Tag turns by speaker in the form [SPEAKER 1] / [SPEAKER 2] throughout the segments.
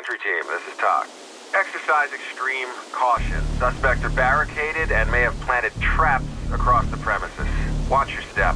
[SPEAKER 1] Entry team, this is Talk. Exercise extreme caution. Suspects are barricaded and may have planted traps across the premises. Watch your step.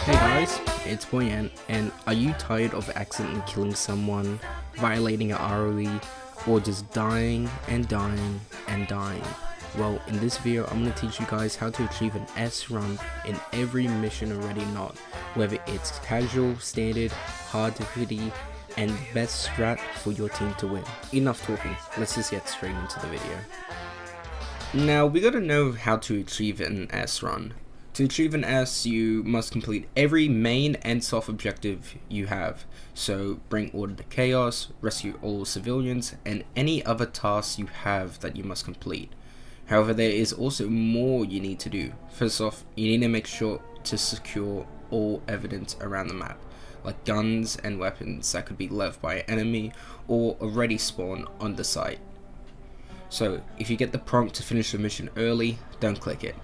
[SPEAKER 2] Hey guys, it's Buoyant, and are you tired of accidentally killing someone, violating an ROE, or just dying and dying and dying? Well, in this video I'm going to teach you guys how to achieve an S run in every mission already not, whether it's casual, standard, hard difficulty, and best strat for your team to win. Enough talking, let's just get straight into the video. Now we gotta know how to achieve an S run. To achieve an S, you must complete every main and soft objective you have. So bring order to chaos, rescue all civilians, and any other tasks you have that you must complete. However, there is also more you need to do. First off, you need to make sure to secure all evidence around the map, like guns and weapons that could be left by an enemy or already spawned on the site. So if you get the prompt to finish the mission early, don't click it.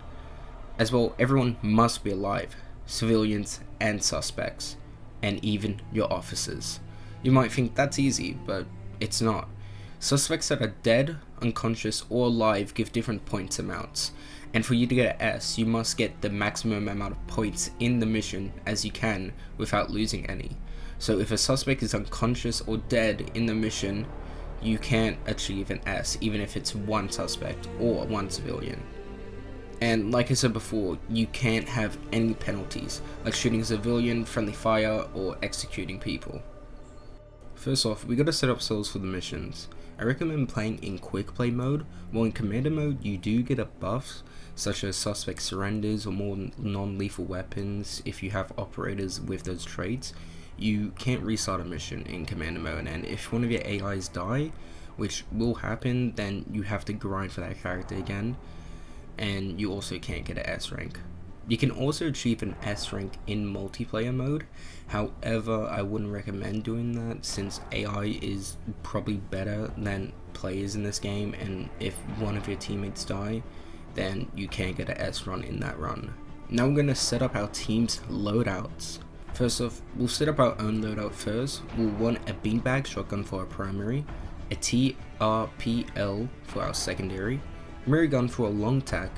[SPEAKER 2] As well, everyone must be alive, civilians and suspects, and even your officers. You might think that's easy, but it's not. Suspects that are dead, unconscious, or alive give different points amounts, and for you to get an S, you must get the maximum amount of points in the mission as you can without losing any. So if a suspect is unconscious or dead in the mission, you can't achieve an S, even if it's one suspect or one civilian. And like I said before, you can't have any penalties, like shooting a civilian, friendly fire, or executing people. First off, we gotta set up ourselves for the missions. I recommend playing in quick play mode, while in commander mode you do get a buffs, such as suspect surrenders or more non-lethal weapons. If you have operators with those traits, you can't restart a mission in commander mode, and if one of your AIs die, which will happen, then you have to grind for that character again. And you also can't get an S rank. You can also achieve an S rank in multiplayer mode, however I wouldn't recommend doing that since AI is probably better than players in this game, and if one of your teammates die, then you can't get an S run in that run. Now we're going to set up our team's loadouts. First off, we'll set up our own loadout first. We'll want a beanbag shotgun for our primary, a TRPL for our secondary, mirror gun for a long tack,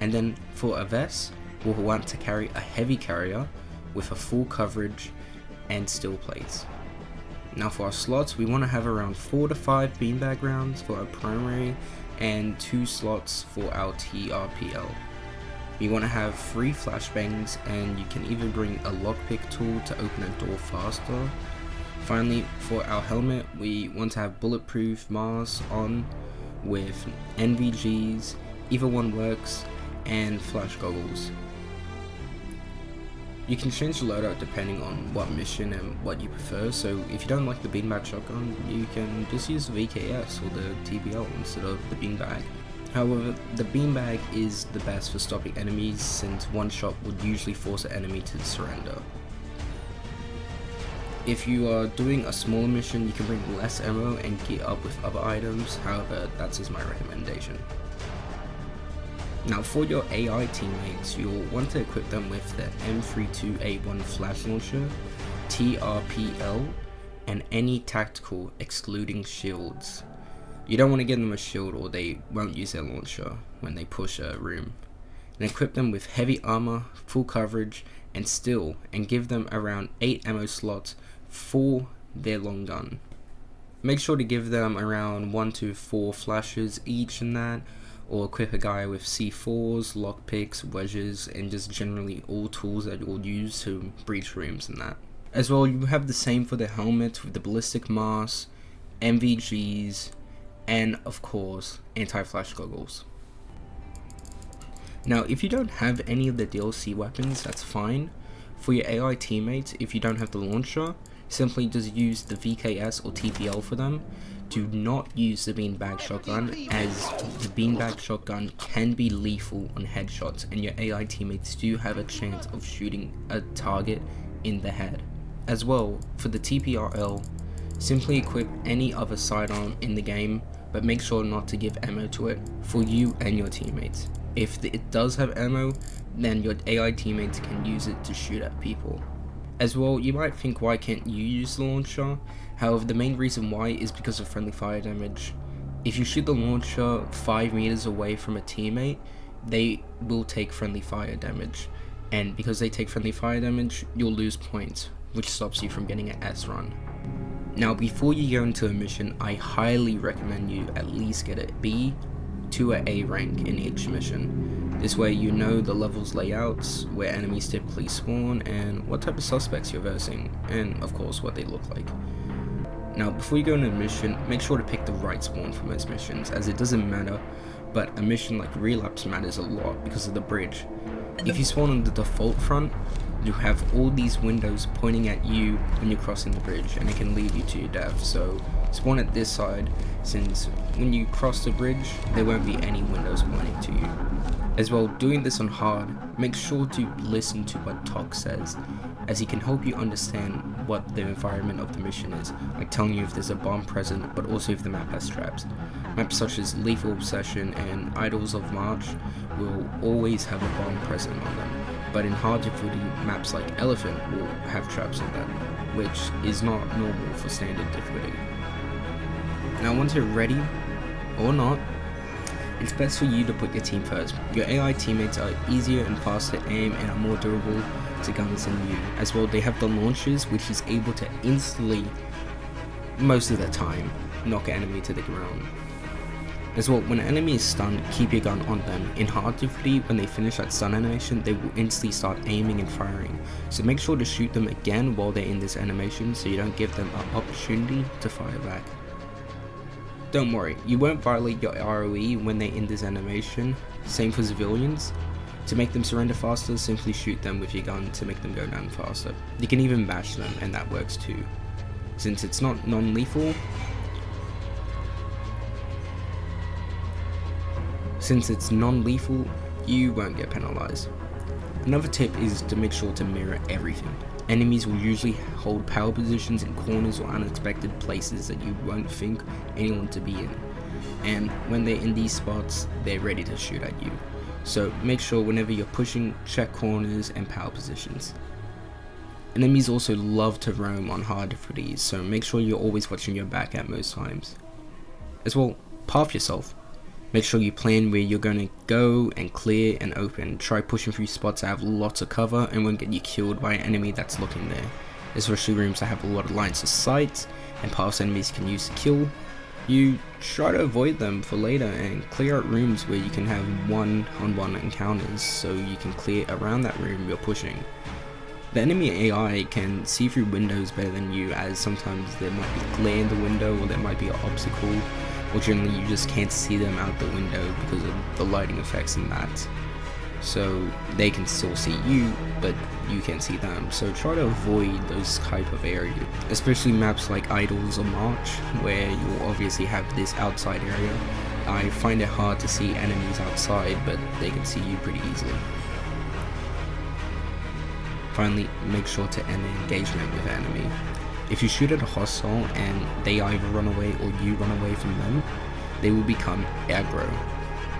[SPEAKER 2] and then for a vest we'll want to carry a heavy carrier with a full coverage and steel plates. Now for our slots, we want to have around 4 to 5 beanbag rounds for our primary and 2 slots for our TRPL. We want to have 3 flashbangs, and you can even bring a lockpick tool to open a door faster. Finally, for our helmet, we want to have bulletproof masks on with NVGs, either one works, and flash goggles. You can change the loadout depending on what mission and what you prefer, so if you don't like the beanbag shotgun, you can just use the VKS or the TBL instead of the beanbag. However, the beanbag is the best for stopping enemies since one shot would usually force an enemy to surrender. If you are doing a smaller mission, you can bring less ammo and gear up with other items, however that's just my recommendation. Now for your AI teammates, you'll want to equip them with the M32A1 flash launcher, TRPL, and any tactical excluding shields. You don't want to give them a shield or they won't use their launcher when they push a room. And equip them with heavy armor, full coverage, and steel, and give them around 8 ammo slots for their long gun. Make sure to give them around 1 to 4 flashes each in that, or equip a guy with C4s, lockpicks, wedges, and just generally all tools that you'll use to breach rooms and that. As well, you have the same for the helmet with the ballistic mask, NVGs, and of course anti-flash goggles. Now if you don't have any of the DLC weapons, that's fine. For your AI teammates, if you don't have the launcher, simply just use the VKS or TPL for them. Do not use the beanbag shotgun, as the beanbag shotgun can be lethal on headshots and your AI teammates do have a chance of shooting a target in the head. As well, for the TPRL, simply equip any other sidearm in the game, but make sure not to give ammo to it for you and your teammates. If it does have ammo, then your AI teammates can use it to shoot at people. As well, you might think, why can't you use the launcher? However, the main reason why is because of friendly fire damage. If you shoot the launcher 5 meters away from a teammate, they will take friendly fire damage. And because they take friendly fire damage, you'll lose points, which stops you from getting an S run. Now, before you go into a mission, I highly recommend you at least get a B to an A rank in each mission. This way you know the levels layouts, where enemies typically spawn, and what type of suspects you're versing, and of course what they look like. Now, before you go into a mission, make sure to pick the right spawn for most missions, as it doesn't matter, but a mission like Relapse matters a lot because of the bridge. If you spawn on the default front, you have all these windows pointing at you when you're crossing the bridge, and it can lead you to your death. So spawn at this side, since when you cross the bridge, there won't be any windows pointing to you. As well, doing this on hard, make sure to listen to what Tok says, as he can help you understand what the environment of the mission is, like telling you if there's a bomb present, but also if the map has traps. Maps such as Lethal Obsession and Idols of March will always have a bomb present on them, but in hard difficulty, maps like Elephant will have traps on them, which is not normal for standard difficulty. Now, once you're ready, or not, it's best for you to put your team first. Your AI teammates are easier and faster to aim and are more durable to guns than you. As well, they have the launchers, which is able to instantly, most of the time, knock an enemy to the ground. As well, when an enemy is stunned, keep your gun on them. In hard difficulty, when they finish that stun animation, they will instantly start aiming and firing. So make sure to shoot them again while they're in this animation, so you don't give them an opportunity to fire back. Don't worry, you won't violate your ROE when they're in this animation. Same for civilians. To make them surrender faster, simply shoot them with your gun to make them go down faster. You can even bash them, and that works too. Since it's not non-lethal, you won't get penalized. Another tip is to make sure to mirror everything. Enemies will usually hold power positions in corners or unexpected places that you won't think anyone to be in. And when they're in these spots, they're ready to shoot at you. So make sure whenever you're pushing, check corners and power positions. Enemies also love to roam on hard difficulties, so make sure you're always watching your back at most times. As well, path yourself. Make sure you plan where you're going to go and clear and open. Try pushing through spots that have lots of cover and won't get you killed by an enemy that's looking there. Especially rooms that have a lot of lines of sight and paths enemies can use to kill. You try to avoid them for later and clear out rooms where you can have one-on-one encounters, so you can clear around that room you're pushing. The enemy AI can see through windows better than you, as sometimes there might be glare in the window or there might be an obstacle, or generally you just can't see them out the window because of the lighting effects and that. So they can still see you, but you can't see them. So try to avoid those type of areas, especially maps like Idols or March, where you'll obviously have this outside area. I find it hard to see enemies outside, but they can see you pretty easily. Finally, make sure to end the engagement with the enemy. If you shoot at a hostile and they either run away or you run away from them, they will become aggro.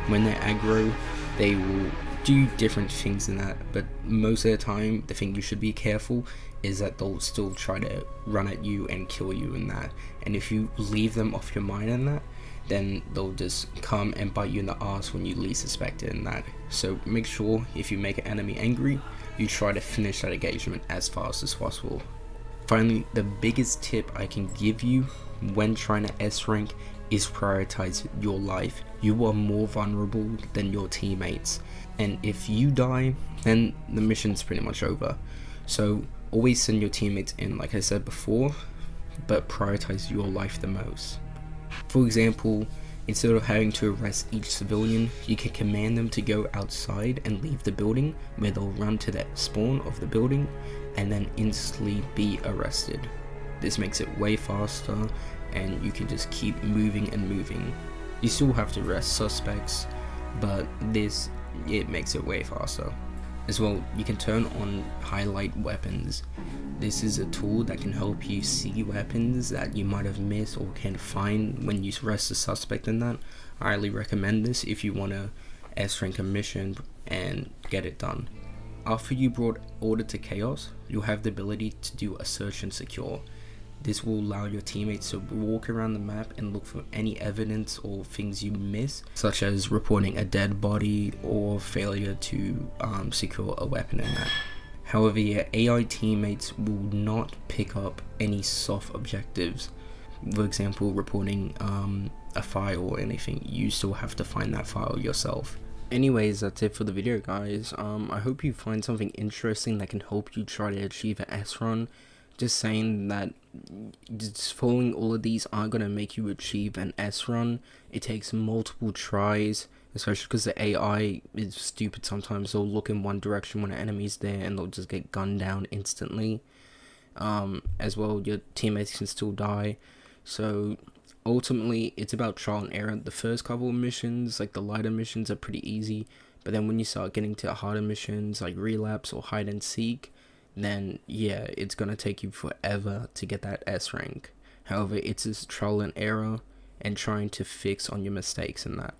[SPEAKER 2] When they're aggro, they will do different things in that, but most of the time, the thing you should be careful is that they'll still try to run at you and kill you in that. And if you leave them off your mind in that, then they'll just come and bite you in the ass when you least suspect it in that. So make sure if you make an enemy angry, you try to finish that engagement as fast as possible. Finally, the biggest tip I can give you when trying to S rank is prioritize your life. You are more vulnerable than your teammates, and if you die, then the mission's pretty much over. So always send your teammates in, like I said before, but prioritize your life the most. For example, instead of having to arrest each civilian, you can command them to go outside and leave the building, where they'll run to the spawn of the building and then instantly be arrested. This makes it way faster, and you can just keep moving and moving. You still have to arrest suspects, but it makes it way faster. As well, you can turn on highlight weapons. This is a tool that can help you see weapons that you might have missed or can't find when you arrest a suspect in that. I highly recommend this if you want to S-rank a mission and get it done. After you brought order to chaos, you'll have the ability to do a search and secure. This will allow your teammates to walk around the map and look for any evidence or things you miss, such as reporting a dead body or failure to secure a weapon in that. However, your AI teammates will not pick up any soft objectives. For example, reporting a file or anything. You still have to find that file yourself. Anyways, that's it for the video, guys. I hope you find something interesting that can help you try to achieve an S run. Just saying that just following all of these aren't going to make you achieve an S run. It takes multiple tries, especially because the AI is stupid sometimes. They'll look in one direction when an enemy's there and they'll just get gunned down instantly. As well, your teammates can still die. So ultimately, it's about trial and error. The first couple of missions, like the lighter missions, are pretty easy. But then when you start getting to harder missions like relapse or hide and seek, then yeah, it's gonna take you forever to get that S rank. However, it's just trial and error and trying to fix on your mistakes in that.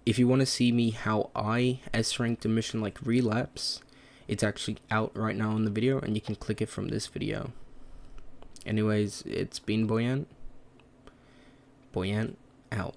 [SPEAKER 2] If you want to see me how I S ranked a mission like relapse, it's actually out right now in the video and you can click it from this video. Anyways, it's been Buoyant out.